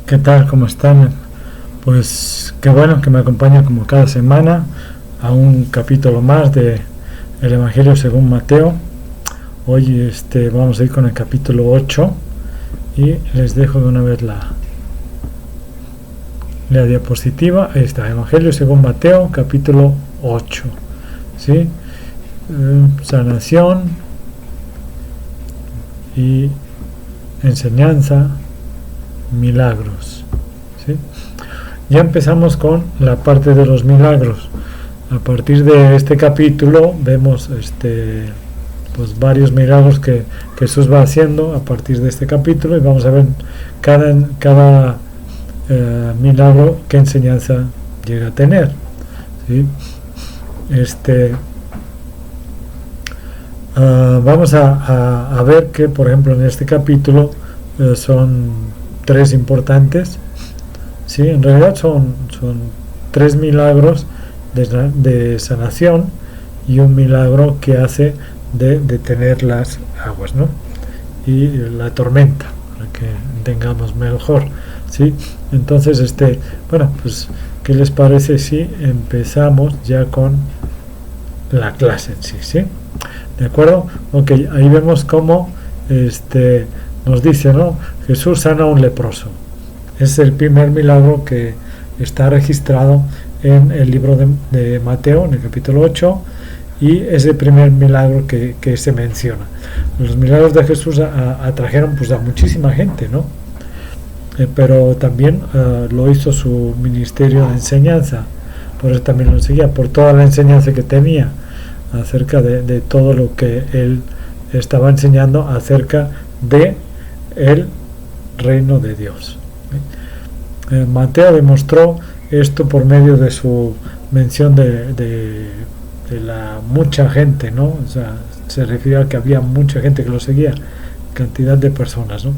¿Qué tal? ¿Cómo están? Pues qué bueno que me acompañan como cada semana a un capítulo más de el Evangelio según Mateo. Hoy vamos a ir con el capítulo 8 y les dejo de una vez la diapositiva. Ahí está, Evangelio según Mateo, capítulo 8. ¿Sí? Sanación y enseñanza, milagros. ¿Sí? Ya empezamos con la parte de los milagros. A partir de este capítulo vemos pues varios milagros que Jesús va haciendo a partir de este capítulo, y vamos a ver cada milagro qué enseñanza llega a tener. ¿Sí? Vamos a ver que, por ejemplo, en este capítulo son tres importantes. Sí, en realidad son tres milagros de sanación y un milagro que hace de detener las aguas, ¿no? Y la tormenta, para que tengamos mejor. ¿Sí? Entonces, bueno, pues, ¿qué les parece si empezamos ya con la clase en sí? ¿Sí? ¿De acuerdo? Ok, ahí vemos cómo nos dice, ¿no? Jesús sana a un leproso. Es el primer milagro que está registrado en el libro de Mateo, en el capítulo 8, y es el primer milagro que se menciona. Los milagros de Jesús atrajeron pues a muchísima gente, ¿no? Pero también lo hizo su ministerio de enseñanza, por eso también lo seguía, por toda la enseñanza que tenía acerca de todo lo que él estaba enseñando acerca de el reino de Dios. Mateo demostró esto por medio de su mención de la mucha gente, ¿no? O sea, se refiere a que había mucha gente que lo seguía, cantidad de personas, ¿no?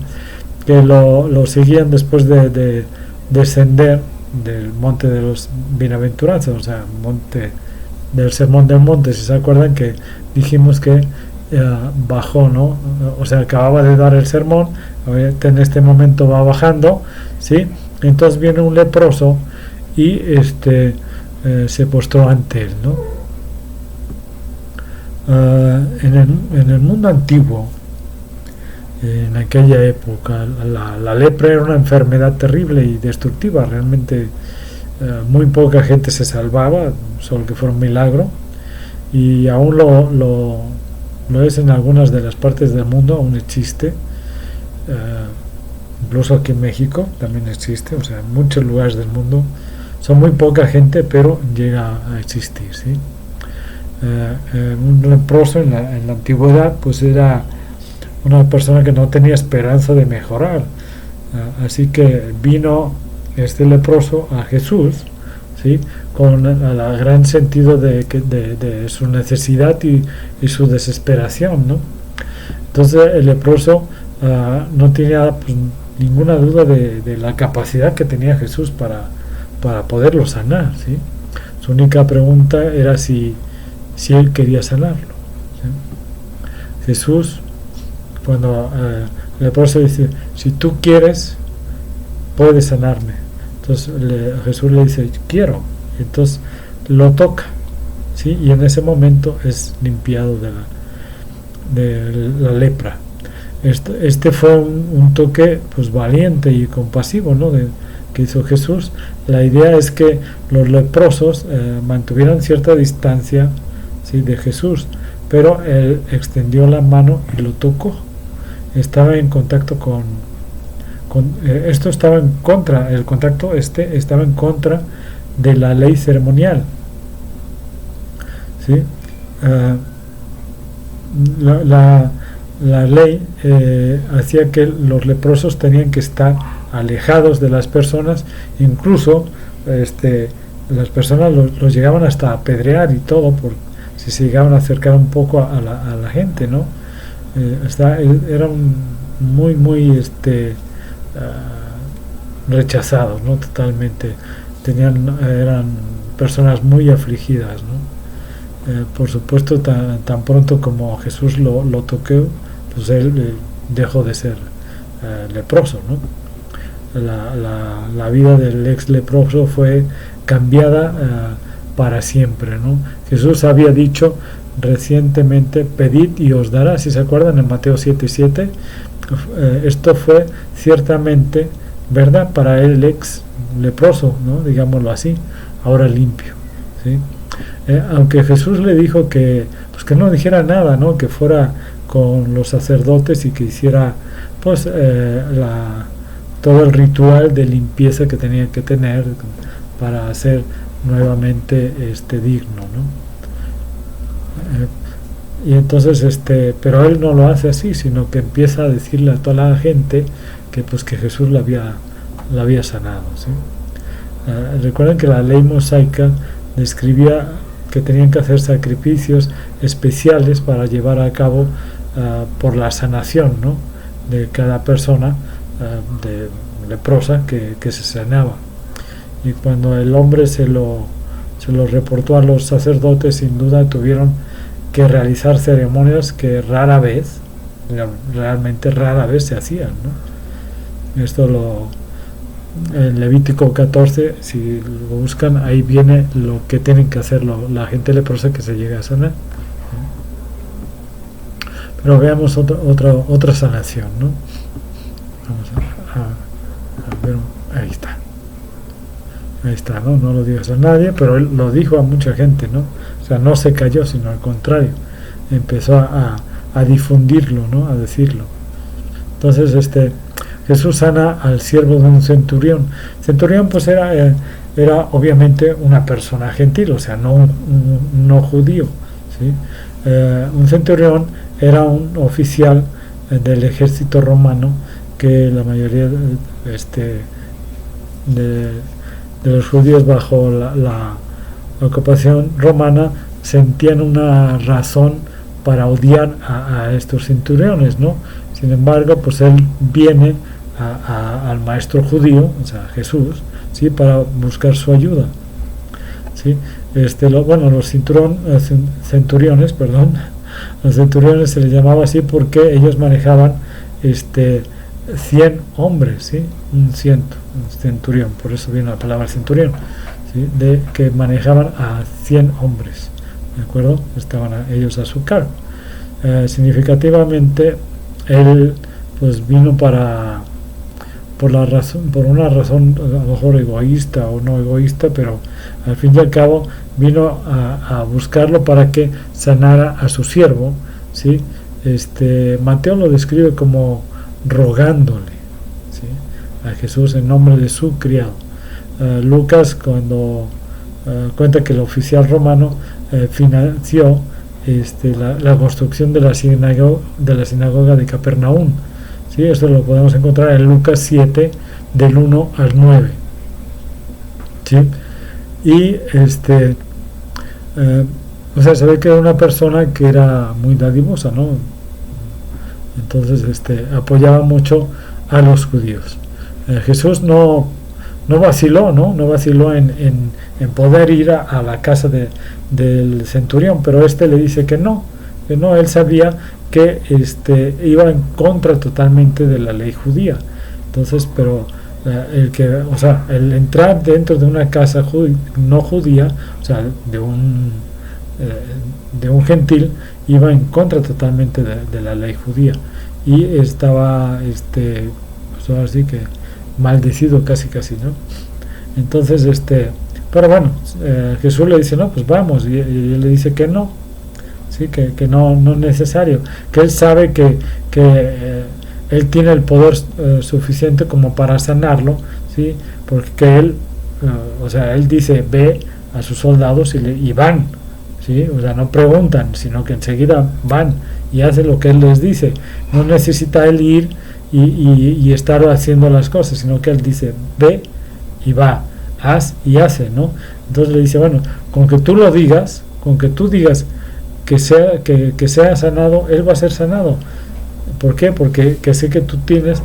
Que lo seguían después de descender del monte de los bienaventuranzas, o sea, monte del sermón del monte. Si se acuerdan que dijimos que bajó, ¿no? O sea, acababa de dar el sermón, en este momento va bajando, ¿sí? Entonces viene un leproso y se postró ante él, ¿no? En el mundo antiguo, en aquella época, la lepra era una enfermedad terrible y destructiva. Realmente muy poca gente se salvaba, solo que fuera un milagro, y aún lo es en algunas de las partes del mundo, aún existe. Incluso aquí en México también existe, o sea, en muchos lugares del mundo son muy poca gente, pero llega a existir, ¿sí? Un leproso en la antigüedad pues era una persona que no tenía esperanza de mejorar, así que vino este leproso a Jesús, ¿sí? Con el gran sentido de su necesidad y su desesperación, ¿no? Entonces el leproso no tenía pues, ninguna duda de la capacidad que tenía Jesús para poderlo sanar, ¿sí? Su única pregunta era si él quería sanarlo, ¿sí? Jesús, cuando el leproso dice, si tú quieres, puedes sanarme. Entonces Jesús le dice, quiero. Entonces lo toca, ¿sí? Y en ese momento es limpiado de la lepra. Este fue un toque pues valiente y compasivo, ¿no? Que hizo Jesús. La idea es que los leprosos mantuvieran cierta distancia, ¿sí? De Jesús, pero él extendió la mano y lo tocó. Estaba en contacto con esto estaba en contra, el contacto estaba en contra de la ley ceremonial, ¿sí? La ley hacía que los leprosos tenían que estar alejados de las personas, incluso las personas los llegaban hasta apedrear y todo por si se llegaban a acercar un poco a la gente, ¿no? Eran muy rechazados, ¿no? Totalmente. Eran personas muy afligidas, ¿no? Por supuesto, tan pronto como Jesús lo tocó, pues él dejó de ser leproso, ¿no? la vida del ex leproso fue cambiada para siempre, ¿no? Jesús había dicho recientemente: pedid y os dará, si se acuerdan, en Mateo 7:7. Esto fue ciertamente verdad para el ex leproso, ¿no? Digámoslo así, ahora limpio, ¿sí? Aunque Jesús le dijo que, pues, que no dijera nada, ¿no? Que fuera con los sacerdotes y que hiciera, pues, todo el ritual de limpieza que tenía que tener para ser nuevamente digno, ¿no? Y entonces pero él no lo hace así, sino que empieza a decirle a toda la gente que, pues, que Jesús la había sanado, ¿sí? Recuerden que la ley mosaica describía que tenían que hacer sacrificios especiales para llevar a cabo por la sanación, ¿no? De cada persona de leprosa que se sanaba. Y cuando el hombre se lo reportó a los sacerdotes, sin duda tuvieron que realizar ceremonias que realmente rara vez se hacían, ¿no? Esto en Levítico 14, si lo buscan, ahí viene lo que tienen que hacer la gente leprosa que se llega a sanar. Pero veamos otra sanación, ¿no? Vamos a ver, ahí está, ¿no? No lo digas a nadie, pero él lo dijo a mucha gente, ¿no? O sea, no se cayó, sino al contrario, empezó a difundirlo, ¿no? A decirlo. Entonces, Jesús sana al siervo de un centurión. Centurión, pues, era obviamente una persona gentil, o sea, no judío, ¿sí? Un centurión era un oficial del ejército romano que la mayoría de los judíos bajo la ocupación romana sentían una razón para odiar a estos centuriones, ¿no? Sin embargo, pues él viene al maestro judío, o sea, Jesús, ¿sí? Para buscar su ayuda, ¿sí? Los centuriones, los centuriones se les llamaba así porque ellos manejaban 100 hombres, ¿sí? Un centurión, por eso viene la palabra centurión, ¿sí? Que manejaban a 100 hombres, ¿de acuerdo? Estaban ellos a su cargo. Significativamente, él, pues, vino por una razón a lo mejor egoísta o no egoísta, pero al fin y al cabo vino a buscarlo para que sanara a su siervo, ¿sí? Mateo lo describe como rogándole, ¿sí? A Jesús en nombre de su criado. Lucas, cuando cuenta que el oficial romano financió la construcción de la sinagoga de Capernaum, ¿sí? Esto lo podemos encontrar en Lucas 7 del 1 al 9, ¿sí? Y o sea, se ve que era una persona que era muy dadivosa, ¿no? Entonces apoyaba mucho a los judíos. Jesús no vaciló, no vaciló en poder ir a la casa del centurión, pero le dice que no, él sabía que iba en contra totalmente de la ley judía. Entonces, pero el entrar dentro de una casa no judía, o sea, de un gentil, iba en contra totalmente de la ley judía, y estaba pues así que maldecido casi, ¿no? Entonces, pero bueno, Jesús le dice: no, pues vamos, y él le dice que no, sí, que no es necesario, que él sabe que él tiene el poder suficiente como para sanarlo, sí, porque él él dice: ve a sus soldados y van, sí, o sea, no preguntan, sino que enseguida van y hacen lo que él les dice. No necesita él ir y estar haciendo las cosas, sino que él dice: ve y va, haz y hace, ¿no? Entonces le dice: bueno, con que tú lo digas, con que tú digas que sea sanado, él va a ser sanado. ¿Por qué? Porque sé que tú tienes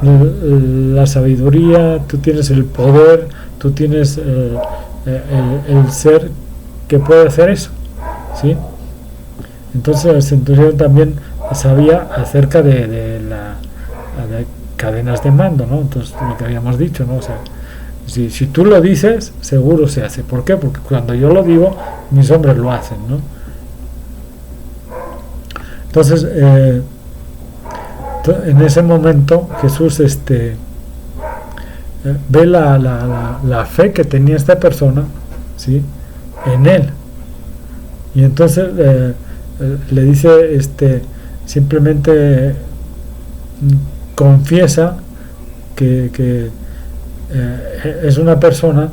la sabiduría, tú tienes el poder, tú tienes el ser que puede hacer eso, ¿sí? Entonces el centurión también sabía acerca de cadenas de mando, ¿no? Entonces, lo que habíamos dicho, ¿no? O sea, si tú lo dices, seguro se hace. ¿Por qué? Porque cuando yo lo digo, mis hombres lo hacen, ¿no? Entonces, en ese momento Jesús ve la fe que tenía esta persona, ¿sí?, en él, y entonces le dice, simplemente confiesa que es una persona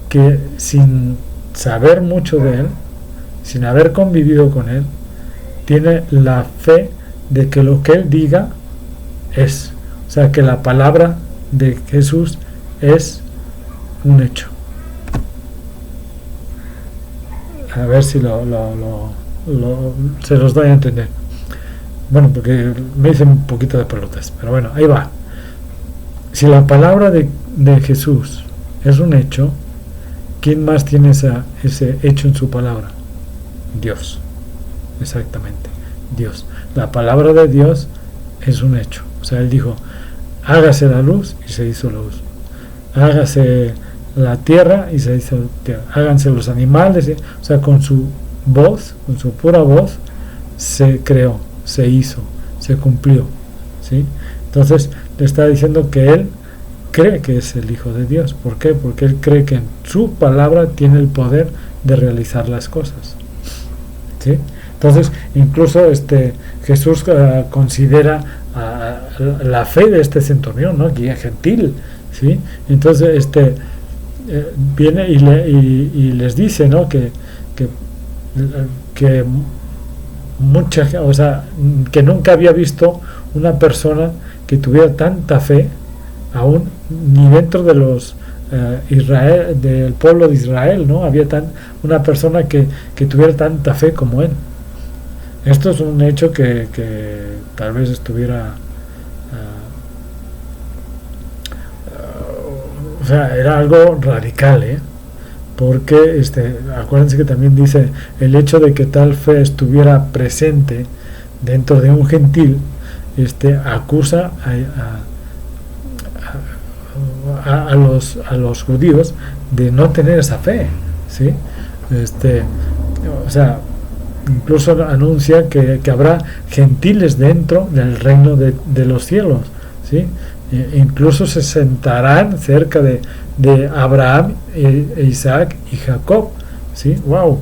que, sin saber mucho de él, sin haber convivido con él, tiene la fe de que lo que él diga es, o sea, que la palabra de Jesús es un hecho. A ver si se los doy a entender. Bueno, porque me hice un poquito de pelotas, pero bueno, ahí va. Si la palabra de Jesús es un hecho, ¿quién más tiene ese hecho en su palabra? Dios. Exactamente, Dios. La palabra de Dios es un hecho. O sea, él dijo, hágase la luz, y se hizo luz. Hágase la tierra, y se hizo tierra. Háganse los animales, o sea, con su voz, con su pura voz, se creó, se hizo, se cumplió, ¿sí? Entonces le está diciendo que él cree que es el Hijo de Dios. ¿Por qué? Porque él cree que en su palabra tiene el poder de realizar las cosas, ¿sí? Entonces, incluso Jesús considera la fe de este centurión, ¿no?, guía gentil, ¿sí? Entonces viene y les dice, ¿no?, que que nunca había visto una persona que tuviera tanta fe, aún ni dentro de los Israel, del pueblo de Israel, ¿no? Había una persona que tuviera tanta fe como él. Esto es un hecho que tal vez estuviera, o sea, era algo radical, porque acuérdense que también dice, el hecho de que tal fe estuviera presente dentro de un gentil, acusa a los judíos de no tener esa fe, ¿sí? O sea, incluso anuncia que habrá gentiles dentro del reino de los cielos, ¿sí? Incluso se sentarán cerca de Abraham, Isaac y Jacob, ¿sí? Wow,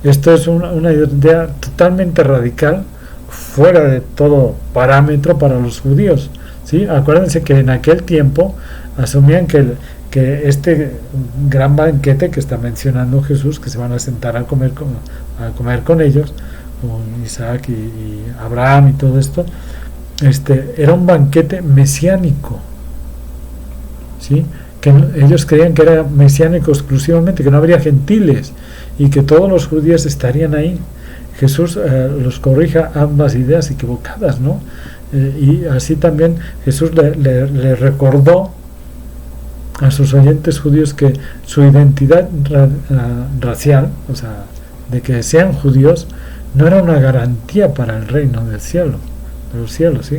esto es una idea totalmente radical, fuera de todo parámetro para los judíos, ¿sí? Acuérdense que en aquel tiempo asumían que este gran banquete que está mencionando Jesús, que se van a sentar a comer con ellos, con Isaac y Abraham y todo esto, era un banquete mesiánico, ¿sí? Que ellos creían que era mesiánico exclusivamente, que no habría gentiles y que todos los judíos estarían ahí. Jesús los corrija ambas ideas equivocadas, ¿no? Y así también Jesús le recordó a sus oyentes judíos que su identidad racial, o sea, de que sean judíos, no era una garantía para el reino del cielo, de los cielos, ¿sí?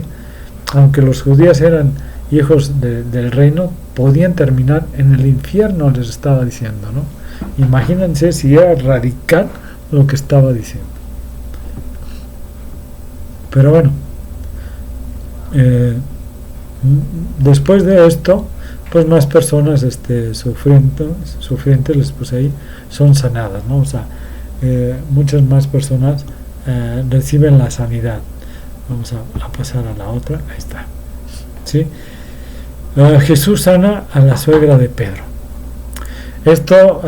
Aunque los judíos eran hijos del reino, podían terminar en el infierno, les estaba diciendo, ¿no? Imagínense si era radical lo que estaba diciendo. Pero bueno, después de esto, pues más personas sufrientes pues ahí son sanadas, ¿no? O sea, muchas más personas reciben la sanidad. Vamos a pasar a la otra. Ahí está, ¿sí? Jesús sana a la suegra de Pedro. Esto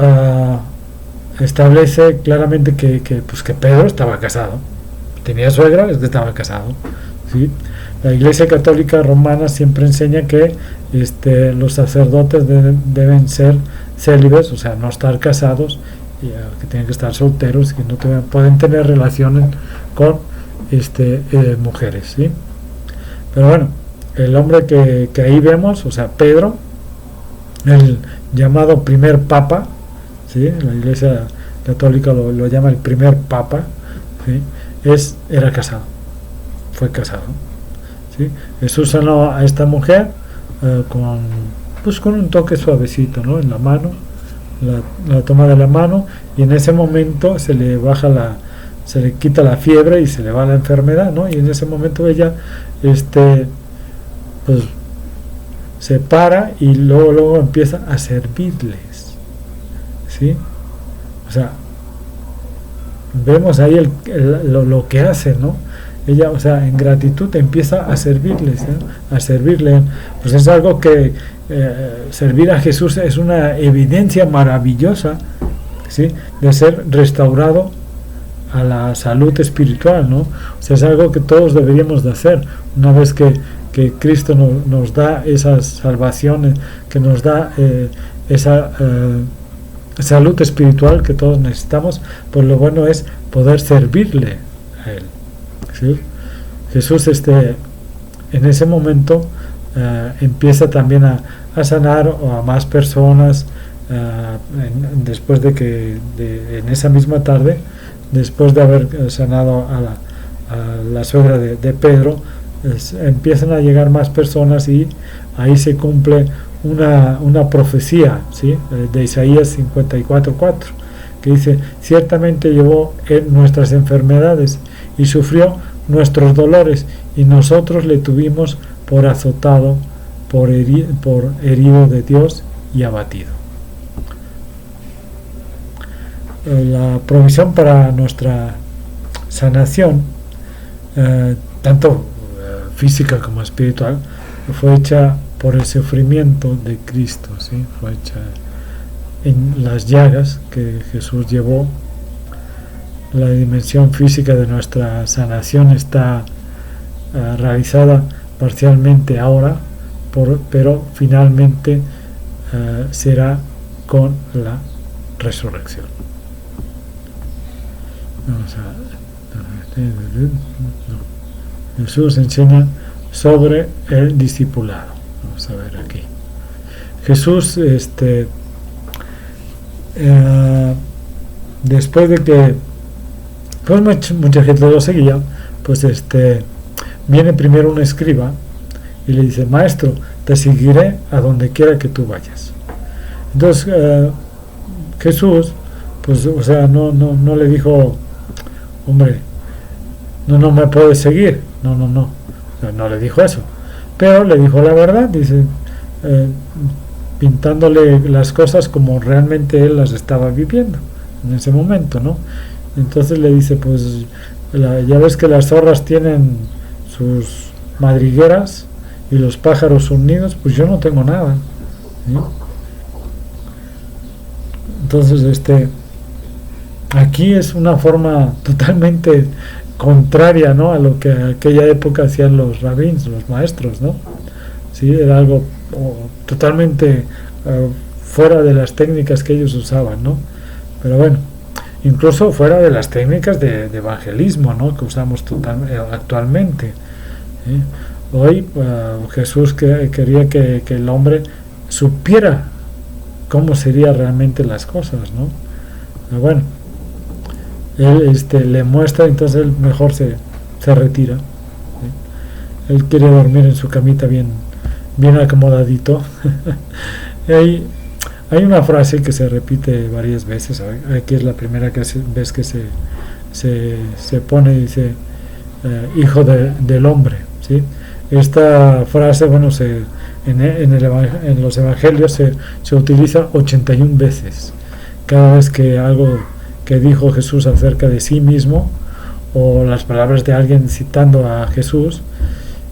establece claramente que Pedro estaba casado. Tenía suegra, es que estaba casado, ¿sí? La Iglesia Católica Romana siempre enseña que los sacerdotes deben ser célibes, o sea, no estar casados, que tienen que estar solteros, que no pueden tener relaciones con mujeres, ¿sí? Pero bueno, el hombre que ahí vemos, o sea, Pedro, el llamado primer papa, ¿sí? La Iglesia Católica lo llama el primer papa, ¿sí? Era casado, fue casado, ¿sí? ¿sí? Jesús sanó a esta mujer con un toque suavecito, ¿no? En la mano, la toma de la mano, y en ese momento se le quita la fiebre y se le va la enfermedad, ¿no? Y en ese momento ella pues se para y luego empieza a servirles, ¿sí? O sea, vemos ahí lo que hace, ¿no? Ella, o sea, en gratitud empieza a servirles, ¿eh? A servirle. Pues es algo que servir a Jesús es una evidencia maravillosa, ¿sí? De ser restaurado a la salud espiritual, ¿no? O sea, es algo que todos deberíamos de hacer una vez que Cristo nos da esas salvaciones, que nos da esa salud espiritual que todos necesitamos. Pues lo bueno es poder servirle a Él, ¿sí? Jesús en ese momento empieza también a sanar a más personas, después de que en esa misma tarde, después de haber sanado a la suegra de Pedro, empiezan a llegar más personas, y ahí se cumple una profecía, ¿sí? De Isaías 54:4, que dice: ciertamente llevó en nuestras enfermedades y sufrió nuestros dolores, y nosotros le tuvimos por azotado, por herido de Dios y abatido. La provisión para nuestra sanación, tanto física como espiritual, fue hecha por el sufrimiento de Cristo, ¿sí? Fue hecha en las llagas que Jesús llevó. La dimensión física de nuestra sanación está realizada parcialmente ahora, pero finalmente será con la resurrección. Jesús enseña sobre el discipulado. Vamos a ver aquí. Jesús, después de que pues mucha gente lo seguía, pues viene primero un escriba y le dice: maestro, te seguiré a donde quiera que tú vayas. Entonces Jesús, pues, o sea, no le dijo: hombre, no me puedes seguir, no le dijo eso, pero le dijo la verdad, dice, pintándole las cosas como realmente él las estaba viviendo en ese momento, ¿no? Entonces le dice: pues ya ves que las zorras tienen sus madrigueras y los pájaros sus nidos, pues yo no tengo nada, ¿sí? Entonces aquí es una forma totalmente contraria, ¿no?, a lo que en aquella época hacían los rabíns, los maestros, ¿no? Sí, era algo totalmente fuera de las técnicas que ellos usaban, ¿no? Pero bueno, incluso fuera de las técnicas de evangelismo, ¿no?, que usamos actualmente, ¿sí? Hoy Jesús quería que el hombre supiera cómo serían realmente las cosas, ¿no? Pero bueno, él le muestra, entonces él mejor se retira, ¿sí? Él quiere dormir en su camita bien acomodadito. Hay una frase que se repite varias veces. Aquí es la primera vez que se pone, dice hijo del hombre, ¿sí? Esta frase, bueno, en los evangelios se utiliza 81 veces. Cada vez que algo que dijo Jesús acerca de sí mismo, o las palabras de alguien citando a Jesús,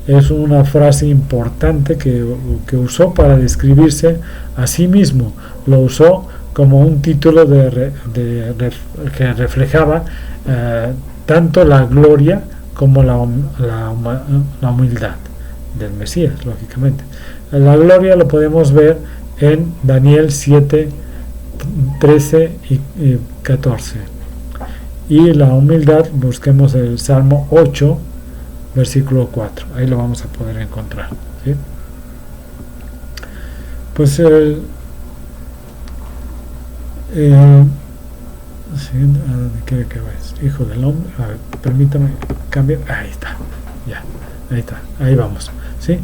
es una frase importante que usó para describirse a sí mismo. Lo usó como un título que reflejaba tanto la gloria como la humildad del Mesías, lógicamente. La gloria lo podemos ver en Daniel 7, 13 y 14. Y la humildad, busquemos el Salmo 8, versículo 4. Ahí lo vamos a poder encontrar, ¿sí? Pues sí, ¿a dónde quiere que vayas? Hijo del hombre. A ver, permítame cambiar. Ahí está, ya. ahí está, ahí vamos, ¿sí?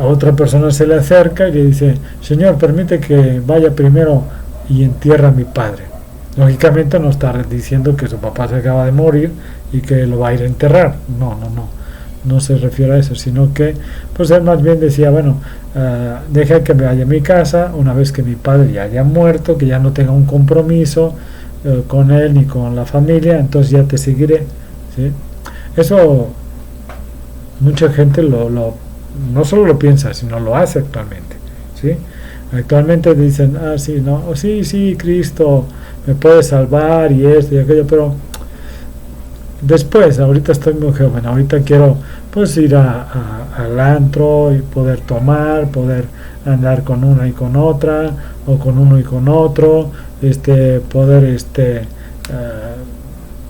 Otra persona se le acerca y le dice: Señor, permite que vaya primero y entierre a mi padre. Lógicamente no está diciendo que su papá se acaba de morir y que lo va a ir a enterrar, no se refiere a eso, sino que pues él más bien decía: bueno, deja que me vaya a mi casa una vez que mi padre ya haya muerto, que ya no tenga un compromiso con él ni con la familia, entonces ya te seguiré, ¿sí? Eso mucha gente no solo lo piensa, sino lo hace actualmente, ¿sí? Actualmente dicen: sí, no, sí, Cristo me puede salvar y esto y aquello, pero después, ahorita estoy muy joven, ahorita quiero pues ir al antro y poder tomar, poder andar con una y con otra, o con uno y con otro, poder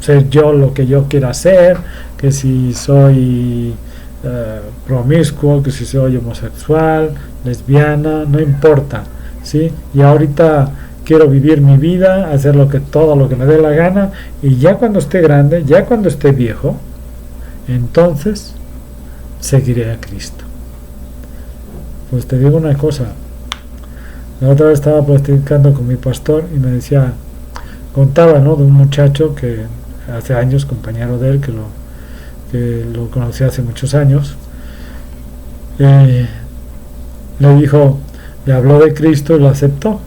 ser yo lo que yo quiera ser, que si soy promiscuo, que si soy homosexual, lesbiana, no importa, ¿sí? Y ahorita quiero vivir mi vida, hacer todo lo que me dé la gana, y ya cuando esté grande, ya cuando esté viejo, entonces seguiré a Cristo. Pues te digo una cosa, la otra vez estaba platicando con mi pastor y me decía, contaba, ¿no?, de un muchacho que hace años, compañero de él, que lo conocí hace muchos años, le habló de Cristo y lo aceptó.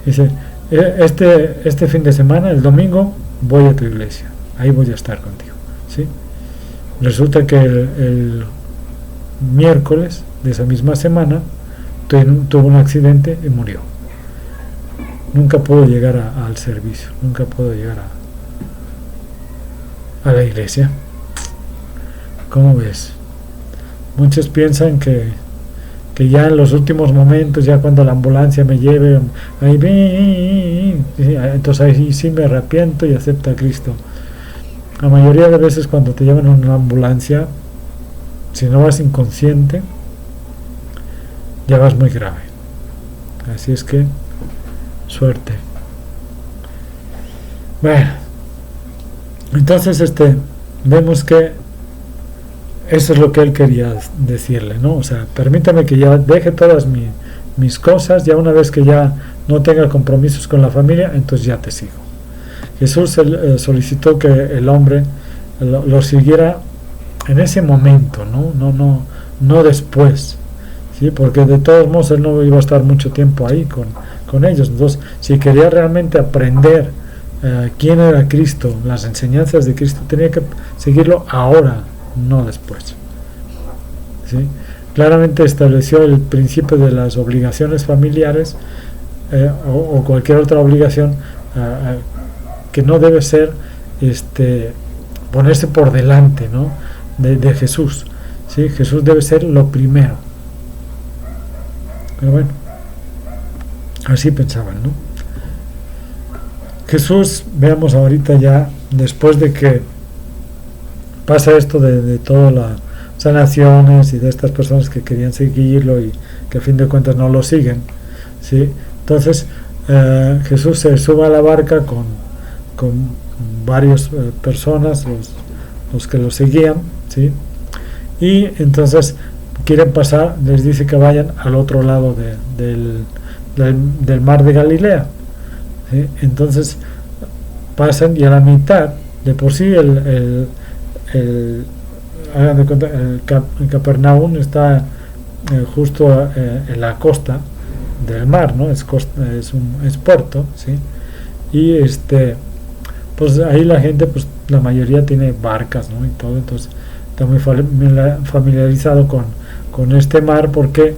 Dice: este fin de semana, el domingo, voy a tu iglesia, ahí voy a estar contigo, ¿sí? Resulta que el miércoles de esa misma semana tuvo un accidente y murió. Nunca pudo llegar al servicio, nunca pudo llegar a la iglesia. ¿Cómo ves? Muchos piensan que ya en los últimos momentos, ya cuando la ambulancia me lleve, entonces ahí sí me arrepiento y acepto a Cristo. La mayoría de veces cuando te llevan en una ambulancia, si no vas inconsciente, ya vas muy grave. Así es que, suerte. Bueno, entonces vemos que eso es lo que él quería decirle, ¿no? O sea, permítame que ya deje todas mis cosas, ya una vez que ya no tenga compromisos con la familia, entonces ya te sigo. Jesús solicitó que el hombre lo siguiera en ese momento, no después, ¿sí? Porque de todos modos él no iba a estar mucho tiempo ahí con ellos. Entonces, si quería realmente aprender quién era Cristo, las enseñanzas de Cristo, tenía que seguirlo ahora, no después, ¿sí? Claramente estableció el principio de las obligaciones familiares, o cualquier otra obligación, que no debe ser ponerse por delante, ¿no?, de Jesús, ¿sí? Jesús debe ser lo primero. Pero bueno, así pensaban, ¿no? Jesús, veamos ahorita ya, después de que pasa esto de todas las sanaciones y de estas personas que querían seguirlo y que a fin de cuentas no lo siguen, ¿sí? Entonces Jesús se sube a la barca con varias personas, los que lo seguían, ¿sí? Y entonces quieren pasar, les dice que vayan al otro lado del mar de Galilea, ¿sí? Entonces pasan y a la mitad, de por sí hagan de cuenta, el Capernaum está justo en la costa del mar, ¿no? Es puerto, ¿sí? Y pues ahí la gente, pues la mayoría tiene barcas, ¿no?, y todo, entonces está muy familiarizado con este mar, porque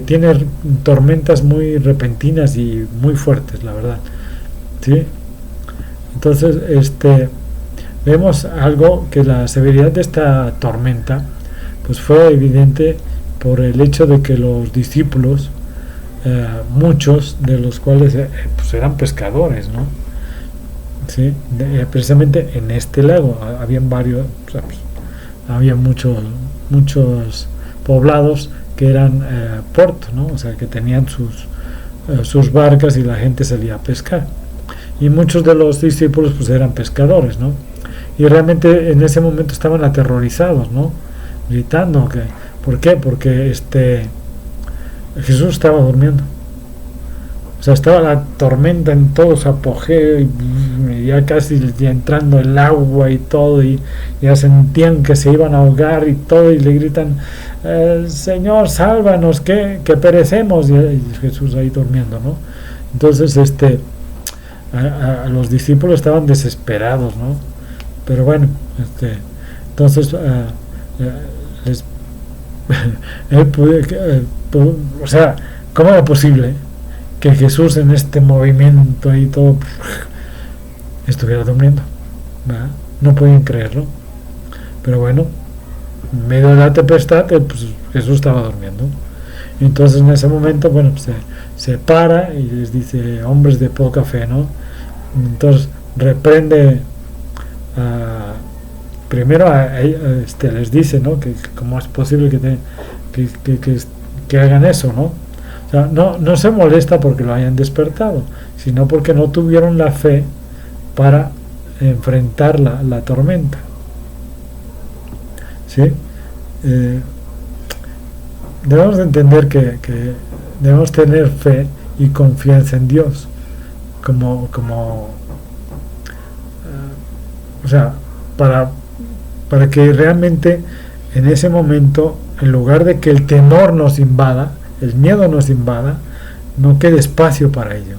tiene tormentas muy repentinas y muy fuertes, la verdad, ¿sí? Entonces vemos algo, que la severidad de esta tormenta pues fue evidente por el hecho de que los discípulos, muchos de los cuales pues eran pescadores, ¿no? ¿Sí? Precisamente en este lago habían varios, o sea, pues, había muchos poblados que eran puertos, ¿no? O sea, que tenían sus barcas y la gente salía a pescar, y muchos de los discípulos pues eran pescadores, ¿no? y realmente en ese momento estaban aterrorizados, ¿no? Gritando. ¿Por qué? Porque Jesús estaba durmiendo. O sea, estaba la tormenta en todo su apogeo y ya casi ya entrando el agua y todo, y ya sentían que se iban a ahogar y todo, y le gritan, Señor, sálvanos, que perecemos, y Jesús ahí durmiendo, ¿no? Entonces a los discípulos estaban desesperados, ¿no? Pero bueno, entonces les él o sea, ¿cómo era posible que Jesús en este movimiento ahí todo estuviera durmiendo? ¿Verdad? No podían creerlo. Pero bueno, en medio de la tempestad, pues Jesús estaba durmiendo. Y entonces en ese momento, bueno, pues se para y les dice, hombres de poca fe, ¿no? Entonces reprende primero les dice, ¿no? Que cómo es posible que hagan eso, ¿no? O sea, no se molesta porque lo hayan despertado, sino porque no tuvieron la fe para enfrentar la tormenta. ¿Sí? Debemos de entender que debemos tener fe y confianza en Dios o sea, para que realmente en ese momento, en lugar de que el temor nos invada, el miedo nos invada, no quede espacio para ello,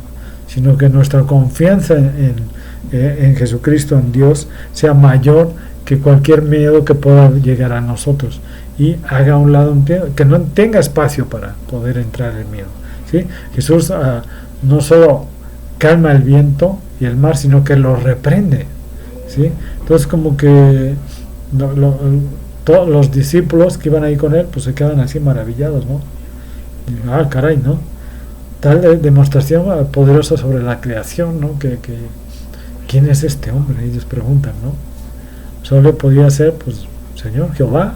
sino que nuestra confianza en Jesucristo, en Dios, sea mayor que cualquier miedo que pueda llegar a nosotros, y haga a un lado un miedo, que no tenga espacio para poder entrar el miedo, ¿sí? Jesús no solo calma el viento y el mar, sino que lo reprende, ¿sí? Entonces como que todos los discípulos que iban ahí con él pues se quedan así maravillados, ¿no? Y, caray, ¿no? Tal demostración poderosa sobre la creación, ¿no? Que ¿quién es este hombre? Ellos preguntan, ¿no? Solo podía ser, pues, Señor Jehová,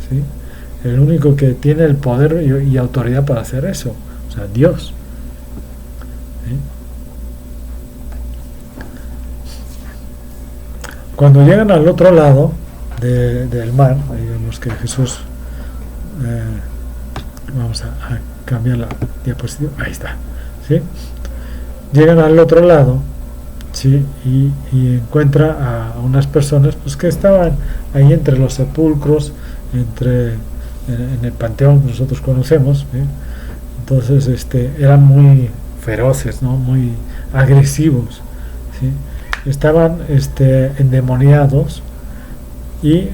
¿sí? El único que tiene el poder y autoridad para hacer eso, o sea, Dios, ¿sí? Cuando llegan al otro lado del mar, ahí vemos que Jesús, vamos a cambiar la diapositiva, ahí está, ¿sí? Llegan al otro lado, ¿sí? Y encuentra a unas personas pues que estaban ahí entre los sepulcros, en el panteón que nosotros conocemos, ¿sí? Entonces eran muy feroces, ¿no? Muy agresivos, ¿sí? Estaban endemoniados y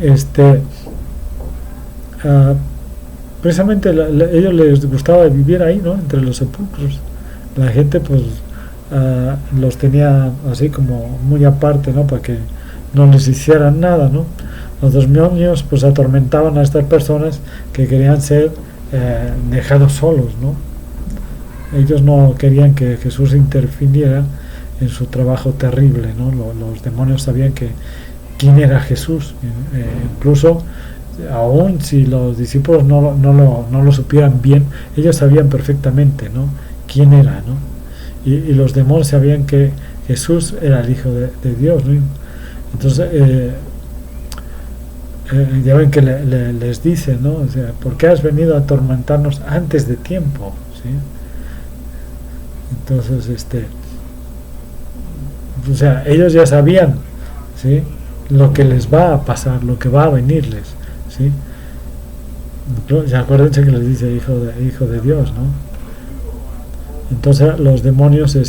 precisamente ellos les gustaba vivir ahí, ¿no? Entre los sepulcros. La gente pues los tenía así como muy aparte, ¿no? Para que no les hicieran nada, ¿no? Los demonios pues atormentaban a estas personas que querían ser dejados solos, ¿no? Ellos no querían que Jesús interviniera en su trabajo terrible, ¿no? Los demonios sabían quién era Jesús, incluso aún si los discípulos no lo supieran bien, ellos sabían perfectamente, ¿no? Quién era, ¿no? Y los demonios sabían que Jesús era el Hijo de Dios, ¿no? Entonces ya ven que les dice, ¿no? O sea, ¿por qué has venido a atormentarnos antes de tiempo? ¿Sí? Entonces o sea, ellos ya sabían, ¿sí? Lo que les va a pasar, lo que va a venirles, ¿sí? Ya acuérdense que les dice hijo de Dios, ¿no? Entonces los demonios o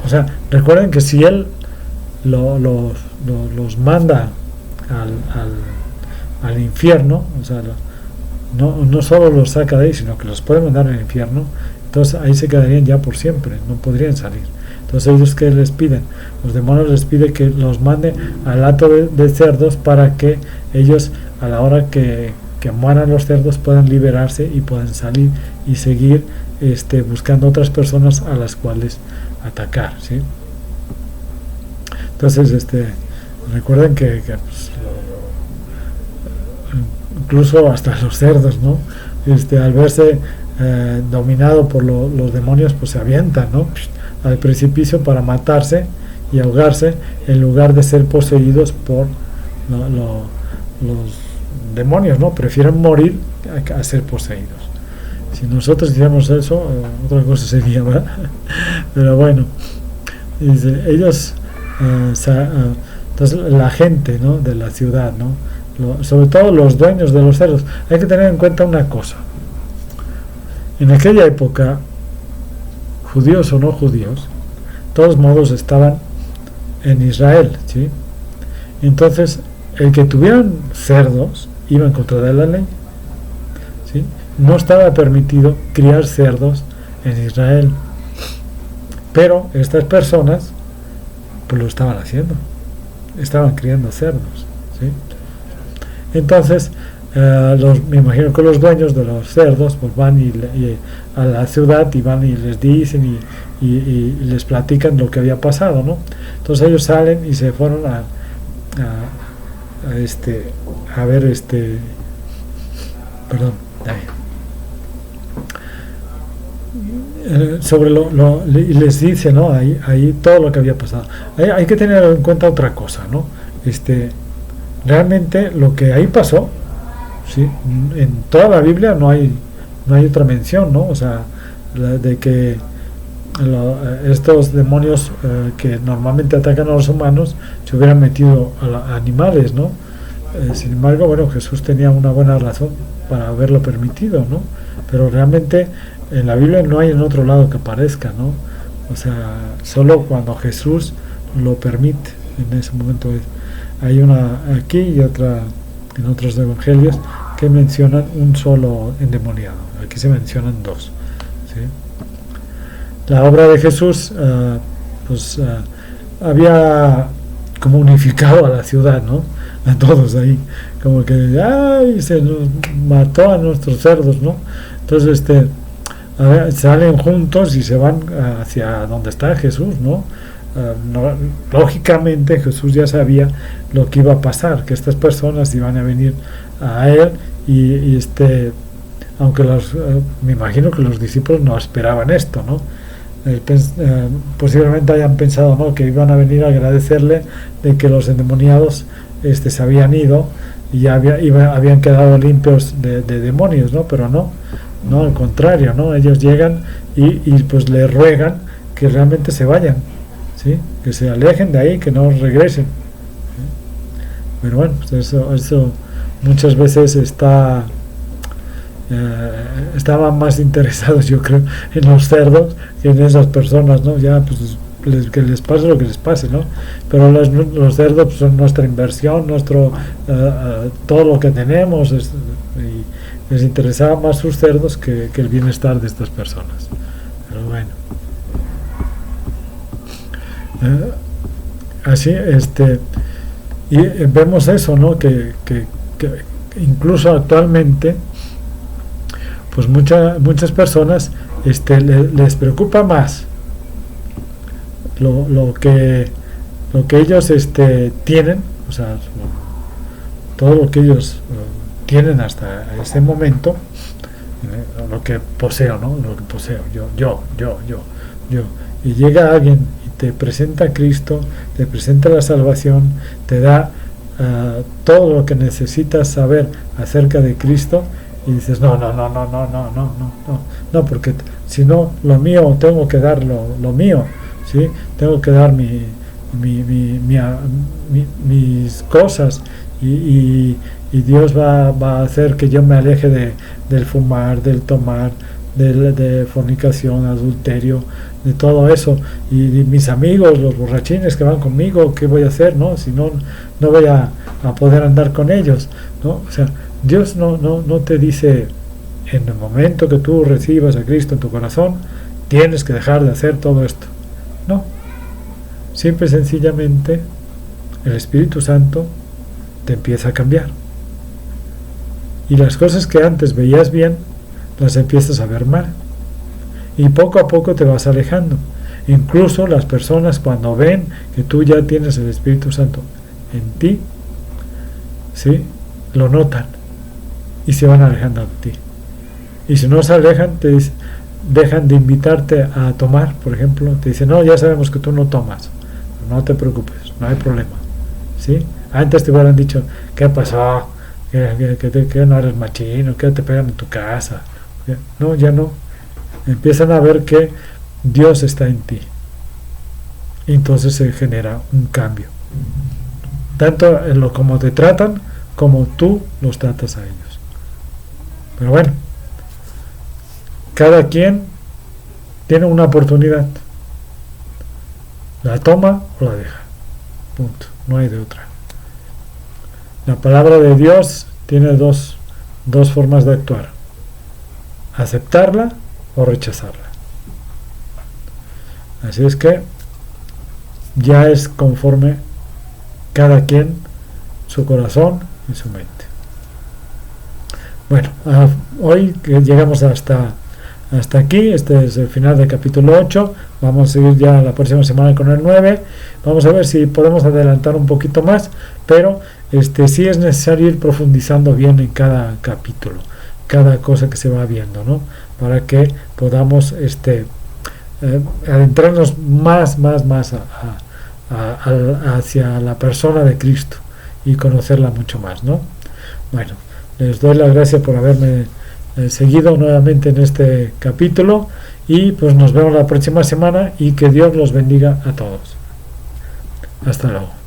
sea, recuerden que si él los manda al infierno, o sea, no solo los saca de ahí, sino que los puede mandar al infierno. Entonces ahí se quedarían ya por siempre, no podrían salir. Entonces ellos, ¿qué les piden? Los demonios les piden que los mande al hato de cerdos, para que ellos, a la hora que mueran los cerdos, puedan liberarse y puedan salir y seguir buscando otras personas a las cuales atacar, ¿sí? Entonces recuerden que pues, incluso hasta los cerdos, ¿no? Al verse dominado por los demonios, pues se avientan, ¿no? Al precipicio para matarse y ahogarse en lugar de ser poseídos por los demonios, ¿no? Prefieren morir a ser poseídos. Si nosotros hiciéramos eso, otra cosa sería, ¿verdad? Pero bueno, dice, ellos, entonces la gente, ¿no?, de la ciudad, ¿no?, sobre todo los dueños de los cerdos, hay que tener en cuenta una cosa. En aquella época, judíos o no judíos, de todos modos estaban en Israel, ¿sí? Entonces, el que tuvieran cerdos iba en contra de la ley, ¿sí? No estaba permitido criar cerdos en Israel, pero estas personas pues lo estaban haciendo, estaban criando cerdos, ¿sí? Entonces me imagino que los dueños de los cerdos pues van a la ciudad y van y les dicen y les platican lo que había pasado, ¿no? Entonces ellos salen y se fueron a ver perdón, sobre y les dice, ¿no?, ahí todo lo que había pasado. Hay que tener en cuenta otra cosa, ¿no? Realmente lo que ahí pasó, ¿sí?, en toda la Biblia no hay otra mención, ¿no? O sea, de que estos demonios que normalmente atacan a los humanos se hubieran metido a animales, ¿no? Sin embargo, bueno, Jesús tenía una buena razón para haberlo permitido, ¿no? Pero realmente en la Biblia no hay en otro lado que aparezca, ¿no? O sea, solo cuando Jesús lo permite, en ese momento hay una aquí y otra en otros evangelios que mencionan un solo endemoniado. Aquí se mencionan dos, ¿sí? La obra de Jesús había como unificado a la ciudad, ¿no? A todos ahí, como que se nos mató a nuestros cerdos, ¿no? Entonces salen juntos y se van hacia donde está Jesús, ¿no? Lógicamente Jesús ya sabía lo que iba a pasar, que estas personas iban a venir a él y aunque me imagino que los discípulos no esperaban esto, ¿no? Posiblemente hayan pensado, ¿no?, que iban a venir a agradecerle de que los endemoniados se habían ido y ya habían quedado limpios de demonios, ¿no? Pero no, al contrario, ¿no? Ellos llegan y pues le ruegan que realmente se vayan, ¿sí?, que se alejen de ahí, que no regresen, ¿sí? Pero bueno, pues eso muchas veces estaban más interesados, yo creo, en los cerdos que en esas personas, ¿no? Ya pues que les pase lo que les pase, ¿no? Pero los cerdos pues, son nuestra inversión, todo lo que tenemos, y les interesaba más sus cerdos que el bienestar de estas personas. Pero bueno, así y vemos eso, ¿no? Que incluso actualmente pues muchas personas les preocupa más lo que ellos tienen, o sea, todo lo que ellos tienen hasta ese momento, lo que poseo, ¿no? Lo que poseo, yo, y llega alguien y te presenta a Cristo, te presenta la salvación, te da todo lo que necesitas saber acerca de Cristo, y dices no, porque si no, lo mío, tengo que dar lo mío, ¿sí? Tengo que dar mis cosas, y Dios va a hacer que yo me aleje del fumar, del tomar, de fornicación, adulterio, de todo eso, y mis amigos, los borrachines que van conmigo, ¿qué voy a hacer, no? Si no voy a poder andar con ellos, ¿no? O sea, Dios no te dice en el momento que tú recibas a Cristo en tu corazón tienes que dejar de hacer todo esto, no. Simple y sencillamente el Espíritu Santo te empieza a cambiar, y las cosas que antes veías bien las empiezas a ver mal, y poco a poco te vas alejando. Incluso las personas, cuando ven que tú ya tienes el Espíritu Santo en ti, ¿sí?, lo notan y se van alejando de ti. Y si no se alejan, dejan de invitarte a tomar, por ejemplo. Te dicen, no, ya sabemos que tú no tomas. no te preocupes, no hay problema, ¿sí? Antes te hubieran dicho, ¿qué pasó? Que no eres machino, que te pegan en tu casa. No, ya no. Empiezan a ver que Dios está en ti. Y entonces se genera un cambio. Tanto en lo como te tratan, como tú los tratas a ellos. Pero bueno, cada quien tiene una oportunidad. La toma o la deja. Punto. No hay de otra. La palabra de Dios tiene dos formas de actuar: aceptarla o rechazarla. Así es que ya es conforme cada quien, su corazón y su mente. Bueno, hoy que llegamos hasta aquí, este es el final del capítulo 8, vamos a seguir ya la próxima semana con el 9, vamos a ver si podemos adelantar un poquito más, pero sí es necesario ir profundizando bien en cada capítulo, cada cosa que se va viendo, ¿no? Para que podamos adentrarnos más hacia la persona de Cristo y conocerla mucho más, ¿no? Bueno, les doy las gracias por haberme seguido nuevamente en este capítulo y pues nos vemos la próxima semana y que Dios los bendiga a todos. Hasta luego.